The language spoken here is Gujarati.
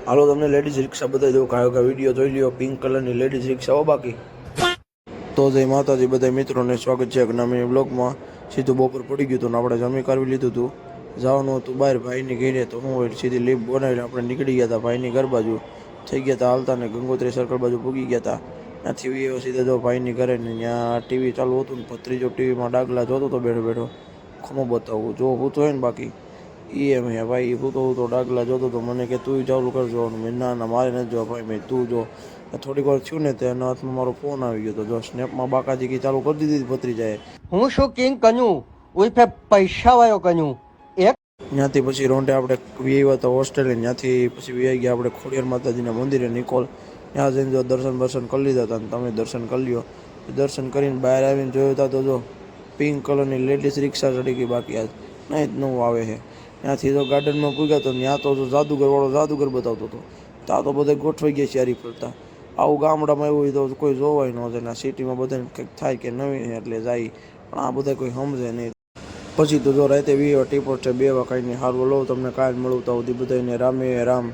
હાલો તમને લેડીઝ રિક્ષા બતાવી દઉં. કયો વિડીયો જોઈ લ્યો. પિંક કલરની લેડીઝ રિક્ષાઓ બાકી તો જય માતાજી બધા મિત્રોને સ્વાગત છે નવી બ્લોગમાં. સીધું બપોર પડી ગયું હતું ને આપણે જમી કાઢવી લીધું હતું. જવાનું હતું બહાર ભાઈની ઘરે, તો હું હોય સીધી લીપ બનાવીને આપણે નીકળી ગયા હતા ભાઈની ઘર બાજુ. થઈ ગયા હતા હાલતા ને ગંગોત્રી સર્કલ બાજુ પૂગી ગયા હતા. ત્યાંથી સીધા જો ભાઈની ઘરે ને ત્યાં ટીવી ચાલુ હતું ને ભત્રીજો ટીવીમાં ડાગલા જોતો હતો બેઠો બેઠો. ખમો બતાવું જો હું તો હોય ને બાકી એમ હે ભાઈ, હું તો ડાગલા જોતો તો મને કે તું ચાલુ કર જોવાનું. મેં ના મારે નથી જોવા ભાઈ, મેં તું જો. થોડીક વાર થયું ને તેના હાથમાં મારો ફોન આવી ગયો તો જો સ્નેપમાં બાકાજી ચાલુ કરી દીધી ભત્રીજાએ. હું શું કિંગ કન્યું ઉલ્ફે પૈસા વાયો કન્યું એક. ત્યાંથી પછી રોંઢે આપણે આવ્યા હતા હોસ્ટેલે. ત્યાંથી પછી વી ગયા આપણે ખોડિયાર માતાજીના મંદિરે નિકોલ. ત્યાં જઈને જો દર્શન કરી લીધા હતા. તમે દર્શન કરી લ્યો. દર્શન કરીને બહાર આવીને જોયું હતા તો જો પિંક કલરની લેડીઝ રિક્ષા ચડી ગઈ બાકી આજ નહીં જ નવું આવે છે. ત્યાંથી તો ગાર્ડનમાં પૂગ્યા તો ત્યાં તો જાદુગરવાળો જાદુગર બતાવતો હતો. ત્યાં તો બધા ગોઠવાઈ ગયા ચારી ફરતા. આવું ગામડામાં એવું હોય તો કોઈ જોવાય ન જાય. ના સિટીમાં બધાને કંઈક થાય કે નવી એટલે જાય, પણ આ બધા કોઈ સમજે નહીં. પછી તો જો રાતે વી ટીપોટ છે 2 વાગ્યાની. સારું લો તમને કાલ મળું તો બધાને રામે રામ.